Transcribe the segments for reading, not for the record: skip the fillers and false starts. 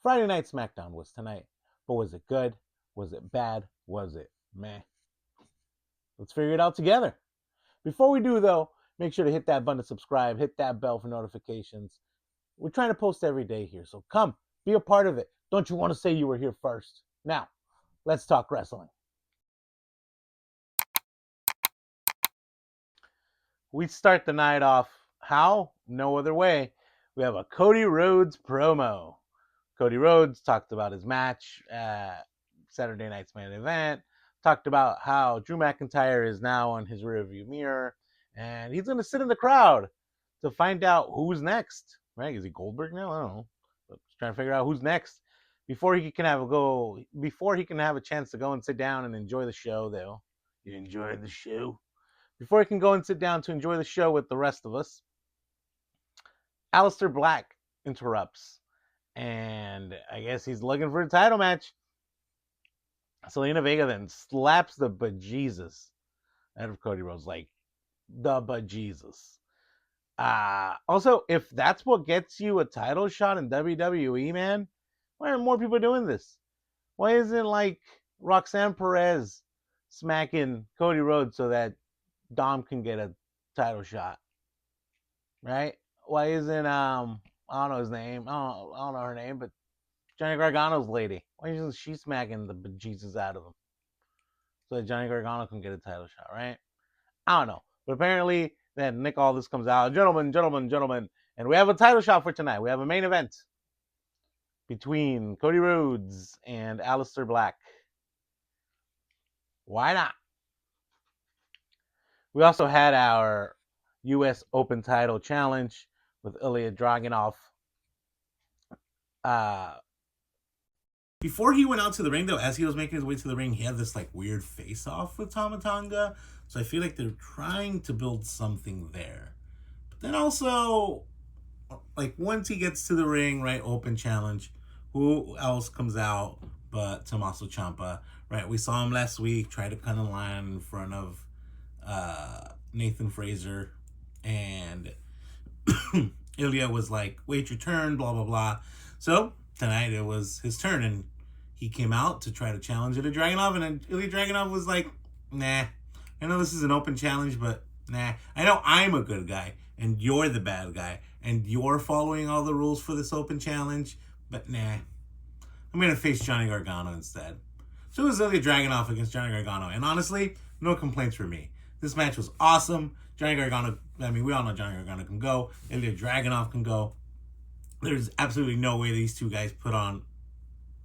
Friday Night Smackdown was tonight. But was it good? Was it bad? Was it meh? Let's figure it out together. Before we do, though, make sure to hit that button to subscribe, hit that bell for notifications. We're trying to post every day here, so come, be a part of it. Don't you want to say you were here first? Now, let's talk wrestling. We start the night off, how? No other way. We have a Cody Rhodes promo. Cody Rhodes talked about his match at Saturday night's main event, talked about how Drew McIntyre is now on his rearview mirror, and he's going to sit in the crowd to find out who's next. Right? Is he Goldberg now? I don't know. But just trying to figure out who's next before he can have a chance to go and sit down and enjoy the show. Though, you enjoy the show before he can go and sit down to enjoy the show with the rest of us. Aleister Black interrupts, and I guess he's looking for a title match. Zelina Vega then slaps the bejesus out of Cody Rhodes, like the bejesus. Also, if that's what gets you a title shot in WWE, man, why aren't more people doing this? Why isn't like Roxanne Perez smacking Cody Rhodes so that Dom can get a title shot? Right? Why isn't I don't know his name. I don't know her name, but Johnny Gargano's lady. Why isn't she smacking the bejesus out of him so that Johnny Gargano can get a title shot? Right? I don't know, but apparently then Nick Aldis comes out, gentlemen, and we have a title shot for tonight. We have a main event between Cody Rhodes and Aleister Black. Why not? We also had our U.S. Open title challenge with Ilya Dragunov. Before he went out to the ring, though, as he was making his way to the ring, he had this like weird face-off with Talla Tonga. So I feel like they're trying to build something there. But then also, like once he gets to the ring, right, open challenge, who else comes out but Tommaso Ciampa, right? We saw him last week try to cut a line in front of Nathan Fraser, and Ilya was like, wait your turn, blah, blah, blah. So tonight it was his turn, and he came out to try to challenge Ilya Dragunov, and Ilya Dragunov was like, nah, I know this is an open challenge, but nah, I know I'm a good guy, and you're the bad guy, and you're following all the rules for this open challenge, but nah, I'm going to face Johnny Gargano instead. So it was Ilya Dragunov against Johnny Gargano, and honestly, no complaints for me. This match was awesome. Johnny Gargano, I mean, we all know Johnny Gargano can go. Ilya Dragunov can go. There's absolutely no way these two guys put on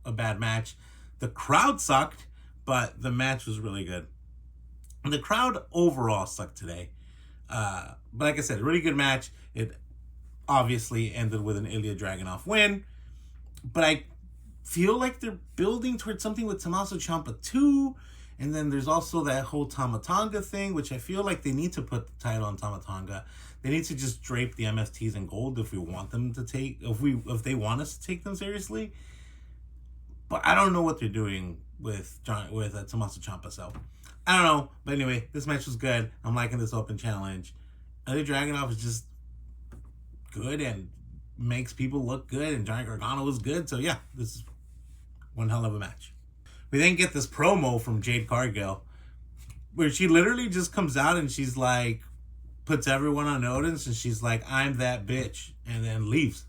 a bad match. The crowd sucked, but the match was really good. And the crowd overall sucked today. But like I said, really good match. It obviously ended with an Ilya Dragunov win. But I feel like they're building towards something with Tommaso Ciampa too. And then there's also that whole Talla Tonga thing, which I feel like they need to put the title on Talla Tonga. They need to just drape the MSTs in gold if we want them to take, if they want us to take them seriously. But I don't know what they're doing with Tommaso Ciampa, so I don't know. But anyway, this match was good. I'm liking this open challenge. Ilya Dragunov is just good and makes people look good, and Johnny Gargano was good. So yeah, this is one hell of a match. We then get this promo from Jade Cargill where she literally just comes out and she's like, puts everyone on notice, and she's like, I'm that bitch, and then leaves.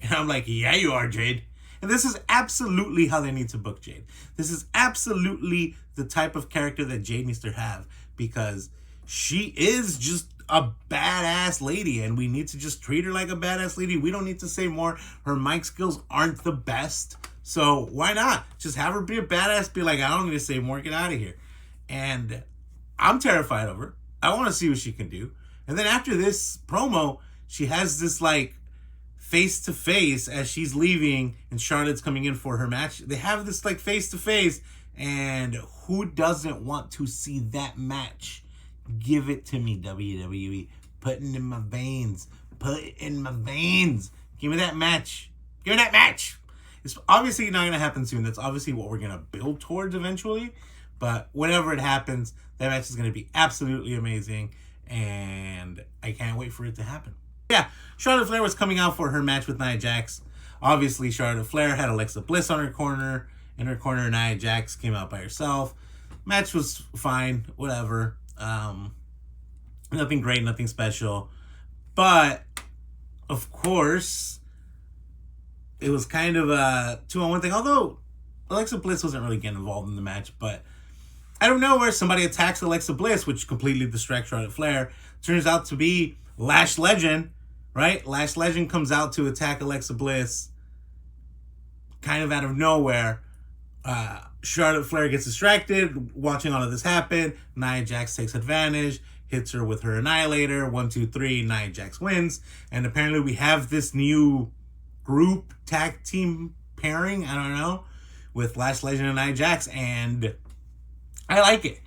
And I'm like, yeah, you are, Jade. And this is absolutely how they need to book Jade. This is absolutely the type of character that Jade needs to have, because she is just a badass lady, and we need to just treat her like a badass lady. We don't need to say more. Her mic skills aren't the best, so why not? Just have her be a badass, be like, I don't need to say more, get out of here. And I'm terrified of her. I want to see what she can do. And then after this promo, she has this like face-to-face as she's leaving and Charlotte's coming in for her match. They have this like face-to-face, and who doesn't want to see that match? Give it to me, WWE. Put it in my veins. Put it in my veins. Give me that match. Give me that match. It's obviously not going to happen soon. That's obviously what we're going to build towards eventually. But whenever it happens, that match is going to be absolutely amazing. And I can't wait for it to happen. Yeah, Charlotte Flair was coming out for her match with Nia Jax. Obviously, Charlotte Flair had Alexa Bliss on her corner. In her corner, Nia Jax came out by herself. Match was fine, whatever. Nothing great, nothing special. But, of course, it was kind of a 2-on-1 thing. Although, Alexa Bliss wasn't really getting involved in the match. But, I don't know where somebody attacks Alexa Bliss, which completely distracts Charlotte Flair. Turns out to be Lash Legend, right? Lash Legend comes out to attack Alexa Bliss kind of out of nowhere. Charlotte Flair gets distracted watching all of this happen. Nia Jax takes advantage, hits her with her Annihilator. 1, 2, 3, Nia Jax wins. And apparently we have this new group tag team pairing, I don't know, with Lash Legend and Nia Jax. And I like it.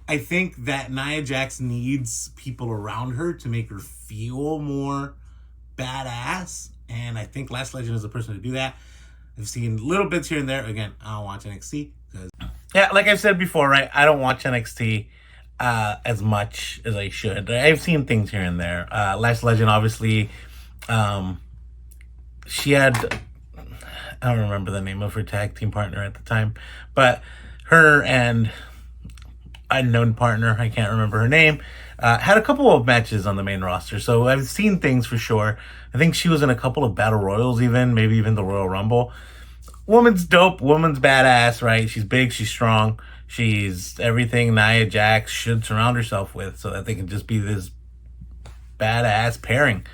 I think that Nia Jax needs people around her to make her feel more badass. And I think Lash Legend is the person to do that. I've seen little bits here and there. Again, I don't watch NXT. Yeah, like I've said before, right? I don't watch NXT as much as I should. I've seen things here and there. Lash Legend, obviously, she had... I don't remember the name of her tag team partner at the time. But her and unknown partner, I can't remember her name, had a couple of matches on the main roster. So I've seen things for sure. I think she was in a couple of Battle Royals even, maybe even the Royal Rumble. Woman's dope. Woman's badass, right? She's big. She's strong. She's everything Nia Jax should surround herself with so that they can just be this badass pairing.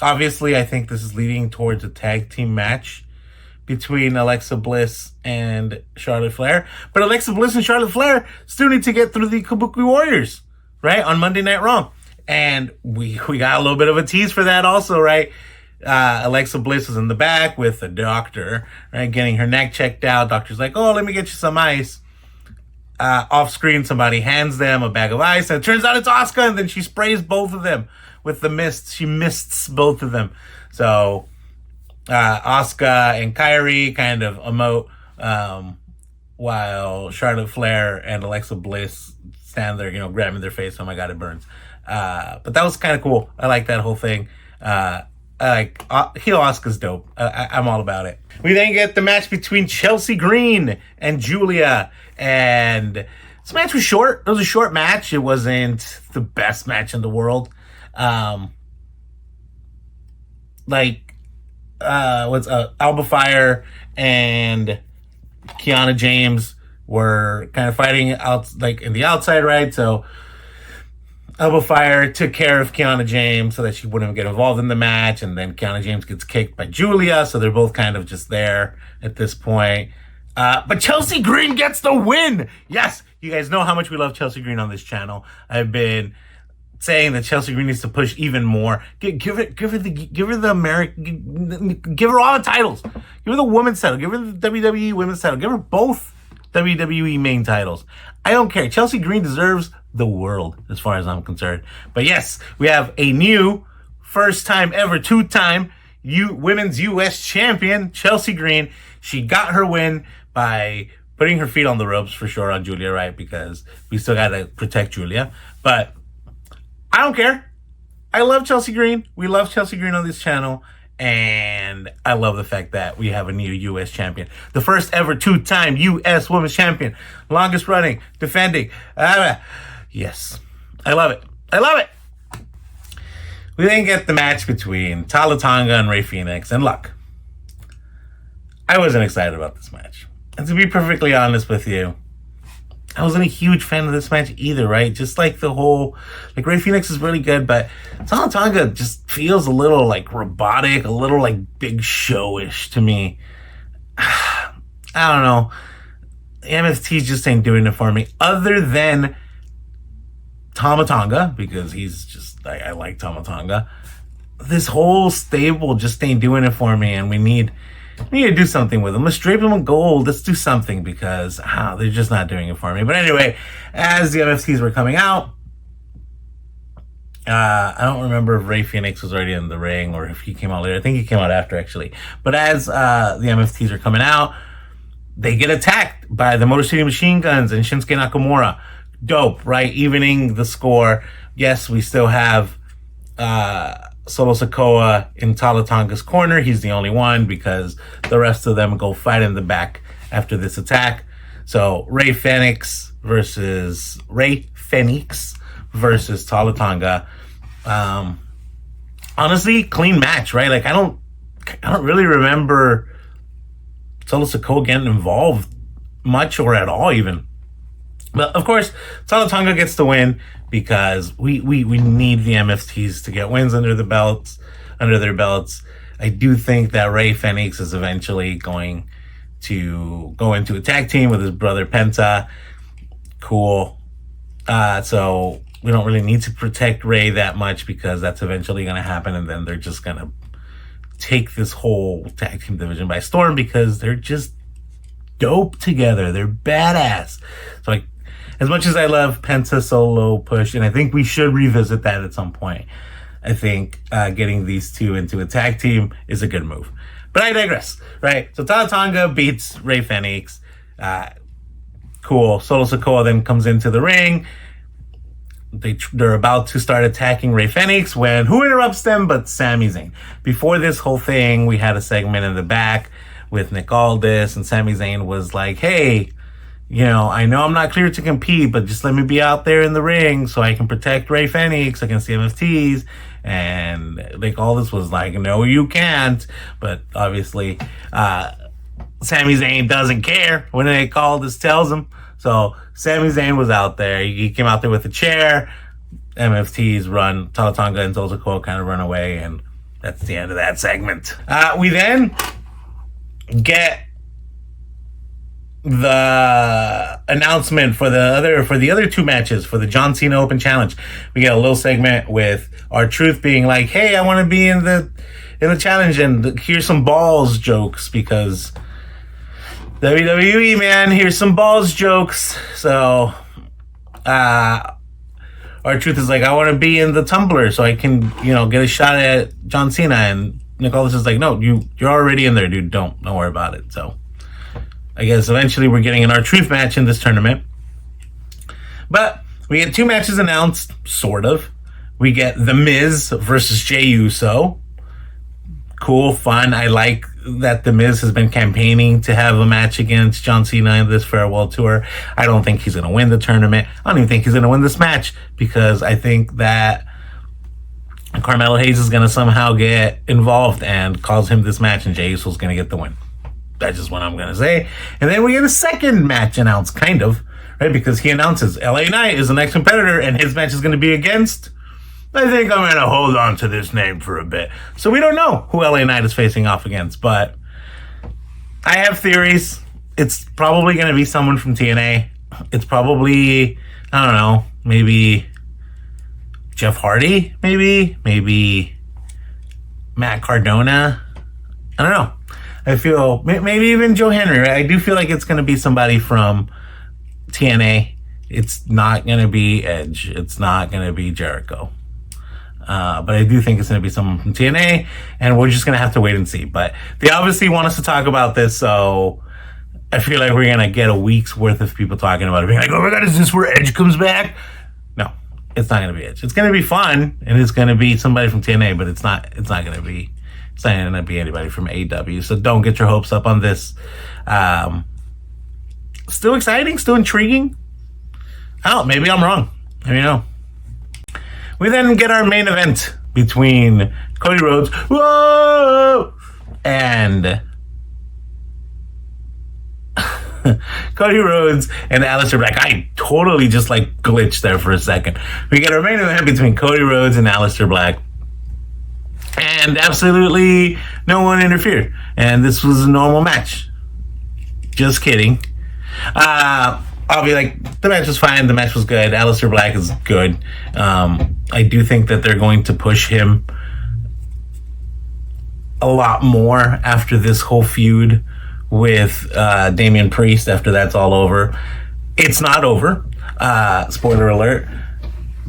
Obviously, I think this is leading towards a tag team match between Alexa Bliss and Charlotte Flair. But Alexa Bliss and Charlotte Flair still need to get through the Kabuki Warriors, right? On Monday Night Raw. And we got a little bit of a tease for that also, right? Alexa Bliss is in the back with the doctor, right? Getting her neck checked out. Doctor's like, oh, let me get you some ice. Off screen, somebody hands them a bag of ice. And it turns out it's Asuka. And then she sprays both of them with the mist. She mists both of them. So Asuka and Kyrie kind of emote while Charlotte Flair and Alexa Bliss stand there, grabbing their face. Oh my God, it burns. But that was kind of cool. I like that whole thing. Heel Asuka's dope. I'm all about it. We then get the match between Chelsea Green and Julia. And this match was short. It was a short match. It wasn't the best match in the world. Alba Fire and Kiana James were kind of fighting out in the outside, right? So Alba Fire took care of Kiana James so that she wouldn't get involved in the match, and then Kiana James gets kicked by Julia, so they're both kind of just there at this point. But Chelsea Green gets the win! Yes, you guys know how much we love Chelsea Green on this channel. I've been saying that Chelsea Green needs to push even more. Give her the American, give her all the titles. Give her the women's title. Give her the WWE women's title. Give her both WWE main titles. I don't care. Chelsea Green deserves the world as far as I'm concerned. But yes, we have a new first time ever, two-time women's U.S. champion, Chelsea Green. She got her win by putting her feet on the ropes for sure on Julia, right? Because we still got to protect Julia. But I don't care. I love Chelsea Green. We love Chelsea Green on this channel. And I love the fact that we have a new U.S. champion. The first ever two-time U.S. women's champion. Longest running, defending. Yes. I love it. I love it. We then get the match between Talla Tonga and Rey Fenix. And look, I wasn't excited about this match. And to be perfectly honest with you, I wasn't a huge fan of this match either, right? Just the whole, Rey Fenix is really good, but Talla Tonga just feels a little robotic, a little big showish to me. I don't know. MFT just ain't doing it for me. Other than Talla Tonga, because he's just, I like Talla Tonga. This whole stable just ain't doing it for me, and we need to do something with them. Let's drape them in gold. Let's do something, because they're just not doing it for me. But anyway, as the MFTs were coming out, I don't remember if Rey Fenix was already in the ring or if he came out later. I think he came out after, actually. But as the MFTs are coming out, they get attacked by the Motor City Machine Guns and Shinsuke Nakamura. Dope, right? Evening the score. Yes, we still have Solo Sikoa in Talla Tonga's corner. He's the only one because the rest of them go fight in the back after this attack. So Rey Fenix versus Talla Tonga. Honestly, clean match, right? Like I don't really remember Solo Sikoa getting involved much or at all, even. But of course, Talla Tonga gets the win because we need the MFTs to get wins under their belts. I do think that Rey Fenix is eventually going to go into a tag team with his brother Penta. Cool. So we don't really need to protect Rey that much because that's eventually going to happen, and then they're just going to take this whole tag team division by storm because they're just dope together. They're badass. So like, as much as I love Penta Solo push, and I think we should revisit that at some point, I think getting these two into a tag team is a good move. But I digress, right? So Talla Tonga beats Rey Fenix. Cool. Solo Sikoa then comes into the ring. They're about to start attacking Rey Fenix when who interrupts them but Sami Zayn. Before this whole thing, we had a segment in the back with Nick Aldis, and Sami Zayn was like, hey, I know I'm not cleared to compete, but just let me be out there in the ring so I can protect Rey Fenix against the MFTs. And Nick Aldis was like, no, you can't. But obviously, Sami Zayn doesn't care when Nick Aldis tells him. So Sami Zayn was out there. He came out there with a chair. MFTs run. Talla Tonga and Solo Sikoa kind of run away, and that's the end of that segment. We then get the announcement for the other two matches for the John Cena Open Challenge. We get a little segment with R-Truth being like, "Hey, I want to be in the challenge, and here's some balls jokes because WWE, man, here's some balls jokes." So, R-Truth is like, "I want to be in the tumbler so I can, get a shot at John Cena." And Nick Aldis is like, "No, you're already in there, dude. Don't worry about it." So, I guess eventually we're getting an R-Truth match in this tournament. But we get two matches announced, sort of. We get The Miz versus Jey Uso. Cool, fun. I like that The Miz has been campaigning to have a match against John Cena in this farewell tour. I don't think he's going to win the tournament. I don't even think he's going to win this match because I think that Carmelo Hayes is going to somehow get involved and cause him this match, and Jey Uso is going to get the win. That's just what I'm going to say. And then we get a second match announced, kind of, right? Because he announces LA Knight is the next competitor, and his match is going to be against... I think I'm going to hold on to this name for a bit. So we don't know who LA Knight is facing off against, but I have theories. It's probably going to be someone from TNA. It's probably, I don't know, maybe Jeff Hardy, maybe Matt Cardona. I don't know. I feel maybe even Joe Henry, right? I do feel like it's going to be somebody from TNA. It's not going to be Edge. It's not going to be Jericho. But I do think it's going to be someone from TNA, and we're just going to have to wait and see. But they obviously want us to talk about this, so I feel like we're going to get a week's worth of people talking about it. Being like, oh my God, is this where Edge comes back? No, it's not going to be Edge. It's going to be fun, and it's going to be somebody from TNA, but it's not going to be anybody from AEW. So don't get your hopes up on this. Still exciting, still intriguing. Oh, maybe I'm wrong. Maybe no. We then get our main event between Cody Rhodes, and Cody Rhodes and Aleister Black. I totally just glitched there for a second. We get our main event between Cody Rhodes and Aleister Black. And absolutely no one interfered. And this was a normal match. Just kidding. I'll be like, the match was fine. The match was good. Aleister Black is good. I do think that they're going to push him a lot more after this whole feud with Damian Priest, after that's all over. It's not over. Spoiler alert.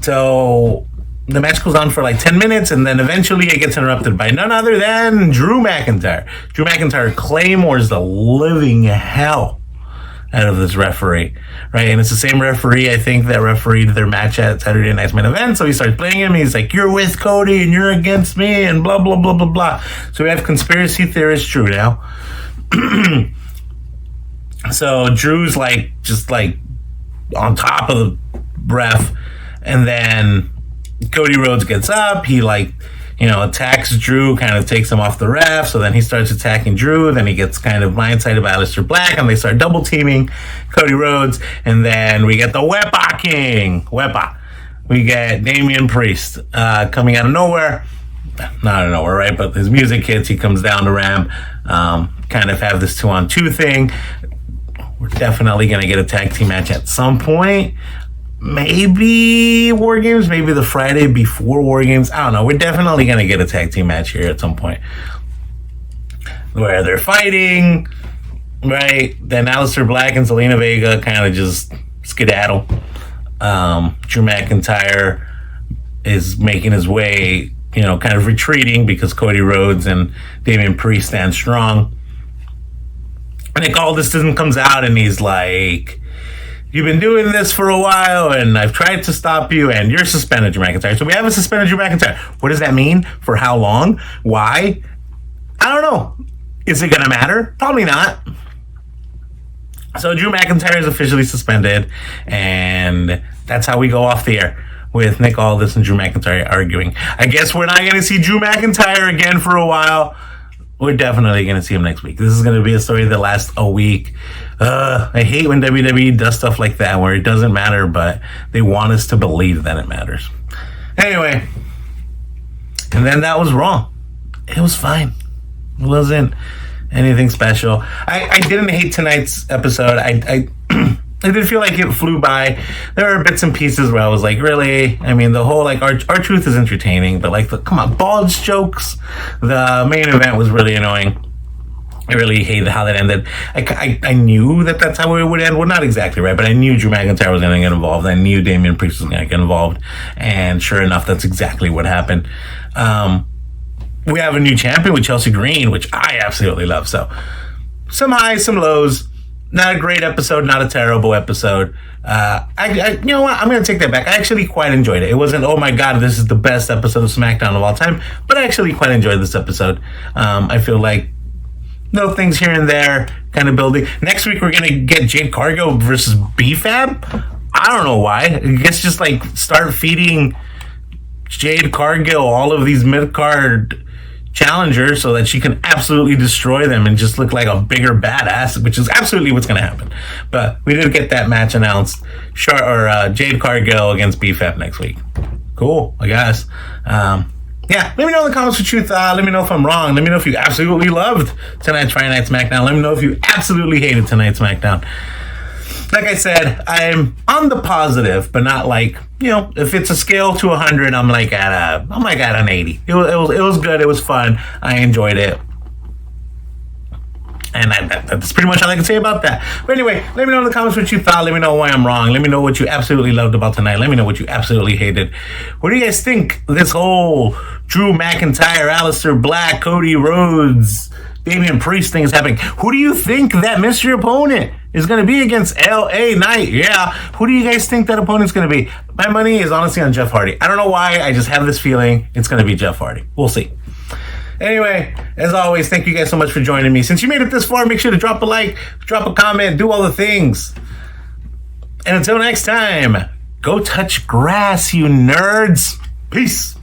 So the match goes on for 10 minutes, and then eventually it gets interrupted by none other than Drew McIntyre. Drew McIntyre claymores the living hell out of this referee, right? And it's the same referee, I think, that refereed their match at Saturday Night's Main Event. So he starts playing him. He's like, "You're with Cody and you're against me," and blah, blah, blah, blah, blah. So we have conspiracy theorist Drew now. So Drew's like, just like on top of the ref. And then Cody Rhodes gets up. He like, attacks Drew, kind of takes him off the ref. So then he starts attacking Drew. Then he gets kind of blindsided by Aleister Black, and they start double teaming Cody Rhodes. And then we get the Wepa King. Wepa. We get Damian Priest coming out of nowhere. Not out of nowhere, right? But his music hits. He comes down the ramp. Kind of have this 2-on-2 thing. We're definitely going to get a tag team match at some point. Maybe War Games, maybe the Friday before War Games. I don't know. We're definitely going to get a tag team match here at some point where they're fighting, right? Then Aleister Black and Zelina Vega kind of just skedaddle. Drew McIntyre is making his way, kind of retreating because Cody Rhodes and Damian Priest stand strong. Nick Aldis comes out and he's like, "You've been doing this for a while and I've tried to stop you and you're suspended, Drew McIntyre." So we have a suspended Drew McIntyre. What does that mean? For how long? Why? I don't know. Is it going to matter? Probably not. So Drew McIntyre is officially suspended, and that's how we go off the air with Nick Aldis and Drew McIntyre arguing. I guess we're not going to see Drew McIntyre again for a while. We're definitely going to see him next week. This is going to be a story that lasts a week. I hate when WWE does stuff like that where it doesn't matter, but they want us to believe that it matters. Anyway, and then that was wrong. It was fine. It wasn't anything special. I didn't hate tonight's episode. I I did feel like it flew by. There were bits and pieces where I was like, really? I mean, the whole, like, our truth is entertaining, but, like, come on, bulge jokes. The main event was really annoying. I really hated how that ended. I knew that that's how it would end. Well, not exactly right, but I knew Drew McIntyre was going to get involved. I knew Damian Priest was going to get involved. And sure enough, that's exactly what happened. We have a new champion with Chelsea Green, which I absolutely love. So, some highs, some lows. Not a great episode, not a terrible episode. You know what? I'm going to take that back. I actually quite enjoyed it. It wasn't, oh my God, this is the best episode of SmackDown of all time, but I actually quite enjoyed this episode. I feel like little things here and there kind of building. Next week, we're going to get Jade Cargill versus B-Fab. I don't know why. I guess just like start feeding Jade Cargill all of these mid-card challengers so that she can absolutely destroy them and just look like a bigger badass, which is absolutely what's going to happen. But we did get that match announced. Jade Cargill against B-Fab next week. Cool, I guess. Yeah, let me know in the comments what you thought. Let me know if I'm wrong. Let me know if you absolutely loved tonight's Friday Night Smackdown. Let me know if you absolutely hated tonight's Smackdown. Like I said, I'm on the positive, but not like, if it's a scale to 100, I'm like at an 80. It was good. It was fun. I enjoyed it. And that's pretty much all I can say about that. But anyway, let me know in the comments what you thought. Let me know why I'm wrong. Let me know what you absolutely loved about tonight. Let me know what you absolutely hated. What do you guys think this whole Drew McIntyre, Aleister Black, Cody Rhodes, Damian Priest thing is happening? Who do you think that mystery opponent is going to be against LA Knight? Yeah. Who do you guys think that opponent's going to be? My money is honestly on Jeff Hardy. I don't know why. I just have this feeling it's going to be Jeff Hardy. We'll see. Anyway, as always, thank you guys so much for joining me. Since you made it this far, make sure to drop a like, drop a comment, do all the things. And until next time, go touch grass, you nerds. Peace.